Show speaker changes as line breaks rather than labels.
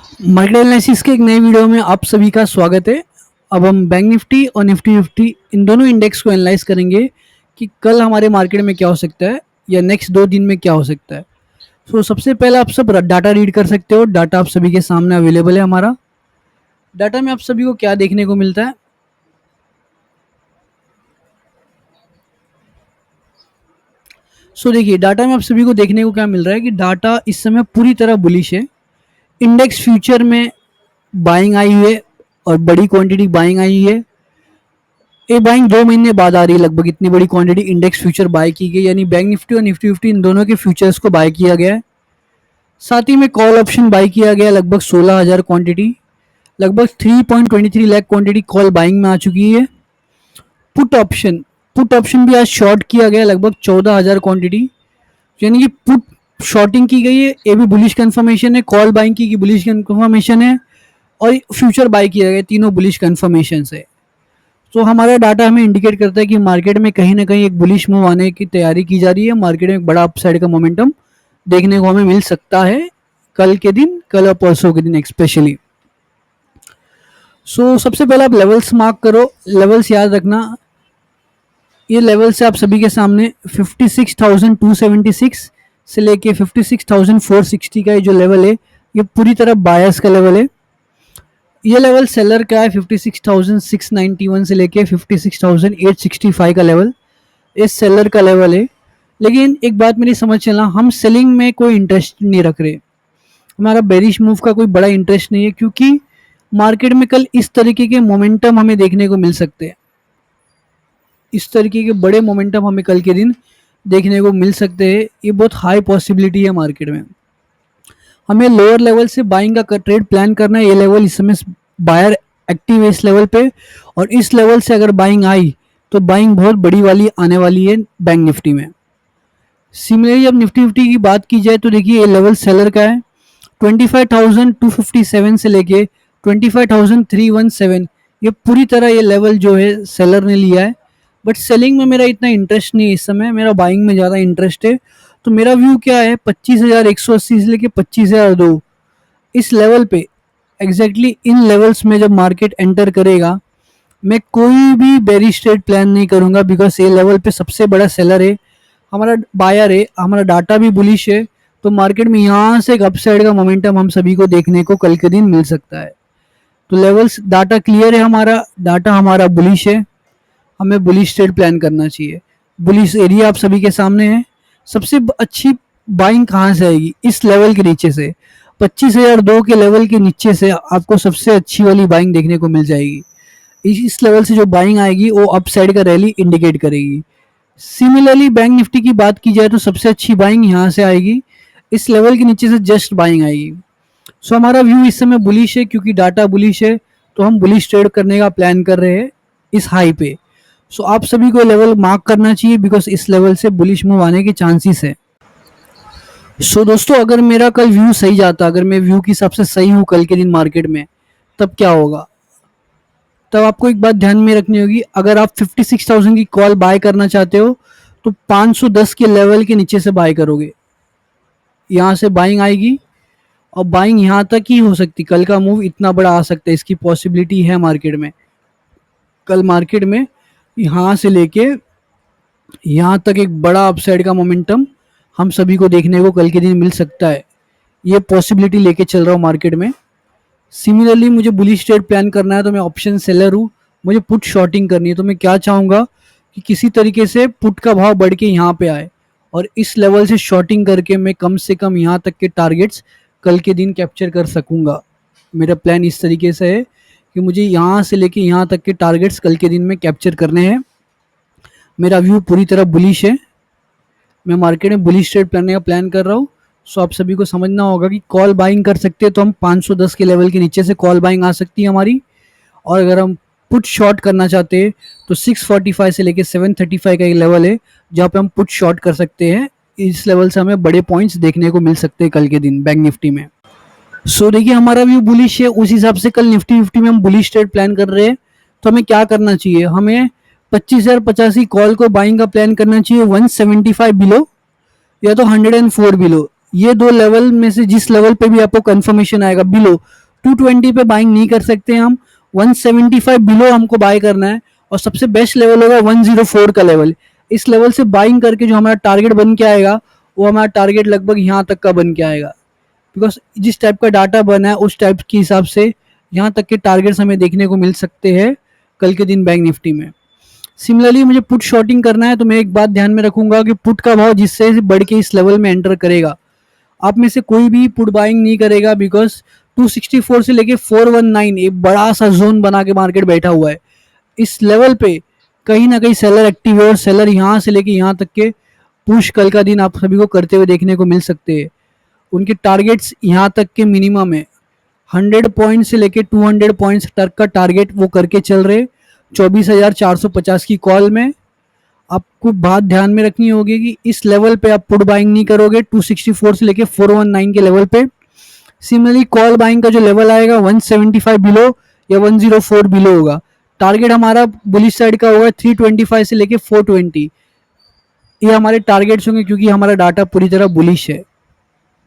Market analysis के एक नए वीडियो में आप सभी का स्वागत है। अब हम बैंक निफ्टी और निफ्टी फिफ्टी इन दोनों इंडेक्स को एनालाइज करेंगे कि कल हमारे मार्केट में क्या हो सकता है या नेक्स्ट 2 दिन में क्या हो सकता है। सबसे पहले आप सब डाटा रीड कर सकते हो। डाटा आप सभी के सामने अवेलेबल है। हमारा डाटा में आप सभी को क्या देखने को मिलता है। देखिए, डाटा में आप सभी को देखने को क्या मिल रहा है कि डाटा इस समय पूरी तरह बुलिश है। इंडेक्स फ्यूचर में बाइंग आई हुई है और बड़ी क्वांटिटी बाइंग आई हुई है। ये बाइंग 2 महीने बाद आ रही है। लगभग इतनी बड़ी क्वांटिटी इंडेक्स फ्यूचर बाय की गई, यानी बैंक निफ्टी और निफ्टी फिफ्टी इन दोनों के फ्यूचर्स को बाय किया गया है। साथ ही में कॉल ऑप्शन बाय किया गया लगभग 16,000 क्वांटिटी, लगभग 3.23 लाख क्वांटिटी कॉल बाइंग में आ चुकी है। पुट ऑप्शन भी आज शॉर्ट किया गया लगभग 14,000 क्वांटिटी, यानी कि पुट शॉर्टिंग की गई है। ये भी बुलिश कंफर्मेशन है। कॉल बाइंग की बुलिश कंफर्मेशन है और फ्यूचर बाय किया गया, तीनों बुलिश कंफर्मेशन है। हमारा डाटा हमें इंडिकेट करता है कि मार्केट में कहीं ना कहीं एक बुलिश मूव आने की तैयारी की जा रही है। मार्केट में एक बड़ा अपसाइड का मोमेंटम देखने को हमें मिल सकता है कल के दिन, कल और परसों के दिन एक्सपेशली। सबसे पहले आप लेवल्स मार्क करो। लेवल्स याद रखना, ये लेवल से आप सभी के सामने 56,276 से लेके 56,460 का ये जो लेवल है, ये पूरी तरह बायस का लेवल है। ये लेवल सेलर का है 56,691 से लेके 56,865 का लेवल, ये सेलर का लेवल है। लेकिन एक बात मेरी समझ चलना, हम सेलिंग में कोई इंटरेस्ट नहीं रख रहे। हमारा बेरिश मूव का कोई बड़ा इंटरेस्ट नहीं है, क्योंकि मार्केट में कल इस तरीके के मोमेंटम हमें देखने को मिल सकते हैं। इस तरीके के बड़े मोमेंटम हमें कल के दिन देखने को मिल सकते हैं। ये बहुत हाई पॉसिबिलिटी है मार्केट में। हमें लोअर लेवल से बाइंग का ट्रेड प्लान करना है। ये लेवल इस समय बायर एक्टिव है इस लेवल पे, और इस लेवल से अगर बाइंग आई तो बाइंग बहुत बड़ी वाली आने वाली है बैंक निफ्टी में। सिमिलरली जब निफ्टी फिफ्टी की बात की जाए तो देखिए, ये लेवल सेलर का है 25,257 से लेके 25,317। ये पूरी तरह ये लेवल जो है सेलर ने लिया है। बट सेलिंग में मेरा इतना इंटरेस्ट नहीं है इस समय, मेरा बाइंग में ज़्यादा इंटरेस्ट है। तो मेरा व्यू क्या है, 25,180 से लेके 25,002 इस लेवल पे एग्जैक्टली इन लेवल्स में जब मार्केट एंटर करेगा, मैं कोई भी बेरिश ट्रेड प्लान नहीं करूंगा, बिकॉज ये लेवल पे सबसे बड़ा सेलर है, हमारा बायर है, हमारा डाटा भी बुलिश है। तो मार्केट में यहाँ से एक अपसाइड का मोमेंटम हम सभी को देखने को कल के दिन मिल सकता है। तो लेवल्स डाटा क्लियर है, हमारा डाटा हमारा बुलिश है, हमें बुलिश ट्रेड प्लान करना चाहिए। बुलिश एरिया आप सभी के सामने है। सबसे अच्छी बाइंग कहाँ से आएगी, इस लेवल के नीचे से 25,002 के लेवल के नीचे से आपको सबसे अच्छी वाली बाइंग देखने को मिल जाएगी। इस लेवल से जो बाइंग आएगी वो अपसाइड का रैली इंडिकेट करेगी। सिमिलरली बैंक निफ्टी की बात की जाए तो सबसे अच्छी बाइंग यहाँ से आएगी, इस लेवल के नीचे से जस्ट बाइंग आएगी। हमारा व्यू इस समय बुलिश है, क्योंकि डाटा बुलिश है, तो हम बुलिश ट्रेड करने का प्लान कर रहे हैं इस हाई पे। आप सभी को लेवल मार्क करना चाहिए, बिकॉज इस लेवल से बुलिश मूव आने के चांसेस है। दोस्तों, अगर मेरा कल व्यू सही जाता, अगर मैं व्यू के हिसाब से सही हूँ कल के दिन मार्केट में, तब क्या होगा। तब आपको एक बात ध्यान में रखनी होगी, अगर आप 56,000 की कॉल बाय करना चाहते हो तो 510 के लेवल के नीचे से बाय करोगे। यहाँ से बाइंग आएगी और बाइंग यहाँ तक ही हो सकती, कल का मूव इतना बड़ा आ सकता है, इसकी पॉसिबिलिटी है मार्केट में। कल मार्केट में यहाँ से लेके यहाँ तक एक बड़ा अपसाइड का मोमेंटम हम सभी को देखने को कल के दिन मिल सकता है। ये पॉसिबिलिटी लेके चल रहा हूँ मार्केट में। सिमिलरली मुझे बुलिश ट्रेड प्लान करना है, तो मैं ऑप्शन सेलर हूँ, मुझे पुट शॉर्टिंग करनी है। तो मैं क्या चाहूँगा कि किसी तरीके से पुट का भाव बढ़ के यहाँ पे आए और इस लेवल से शॉर्टिंग करके मैं कम से कम यहाँ तक के टारगेट्स कल के दिन कैप्चर कर सकूँगा। मेरा प्लान इस तरीके से है कि मुझे यहाँ से लेके यहाँ तक के टारगेट्स कल के दिन में कैप्चर करने हैं। मेरा व्यू पूरी तरह बुलिश है, मैं मार्केट में बुलिश ट्रेड करने का प्लान कर रहा हूँ। आप सभी को समझना होगा कि कॉल बाइंग कर सकते हैं तो हम 510 के लेवल के नीचे से कॉल बाइंग आ सकती है हमारी, और अगर हम पुट शॉर्ट करना चाहते हैं तो 645 से लेके 735 का एक लेवल है जहाँ पे हम पुट शॉर्ट कर सकते हैं। इस लेवल से हमें बड़े पॉइंट्स देखने को मिल सकते हैं कल के दिन बैंक निफ्टी में। देखिए, हमारा व्यू बुलिश है, उस हिसाब से कल निफ्टी फिफ्टी में हम बुलिश ट्रेड प्लान कर रहे हैं। तो हमें क्या करना चाहिए, हमें 25,050 की कॉल को बाइंग का प्लान करना चाहिए 175 बिलो या तो 104 बिलो। ये दो लेवल में से जिस लेवल पे भी आपको कंफर्मेशन आएगा बिलो 220 पे बाइंग नहीं कर सकते हैं हम, 175 बिलो हमको बाय करना है। और सबसे बेस्ट लेवल होगा 104 का लेवल। इस लेवल से बाइंग करके जो हमारा टारगेट बन के आएगा वो हमारा टारगेट लगभग यहाँ तक का बन के आएगा, बिकॉज जिस टाइप का डाटा बना है उस टाइप के हिसाब से यहाँ तक के टारगेट्स हमें देखने को मिल सकते हैं कल के दिन बैंक निफ्टी में। सिमिलरली मुझे पुट शॉर्टिंग करना है तो मैं एक बात ध्यान में रखूंगा कि पुट का भाव जिससे बढ़ के इस लेवल में एंटर करेगा, आप में से कोई भी पुट बाइंग नहीं करेगा, बिकॉज 264 से लेके 419 एक बड़ा सा जोन बना के मार्केट बैठा हुआ है। इस लेवल पे कहीं ना कहीं सेलर एक्टिव है और सेलर यहाँ से लेके यहाँ तक के पुश कल का दिन आप सभी को करते हुए देखने को मिल सकते हैं। उनके टारगेट्स यहाँ तक के मिनिमम है, 100 पॉइंट से लेके 200 पॉइंट्स तक का टारगेट वो करके चल रहे 24,450 की कॉल में। आपको बात ध्यान में रखनी होगी कि इस लेवल पे आप पुट बाइंग नहीं करोगे 264 से लेके 419 के लेवल पे। सिमिलरली कॉल बाइंग का जो लेवल आएगा 175 बिलो या 104 बिलो होगा। टारगेट हमारा बुलिश साइड का होगा 325 से लेके 420, ये हमारे टारगेट्स होंगे क्योंकि हमारा डाटा पूरी तरह बुलिश है।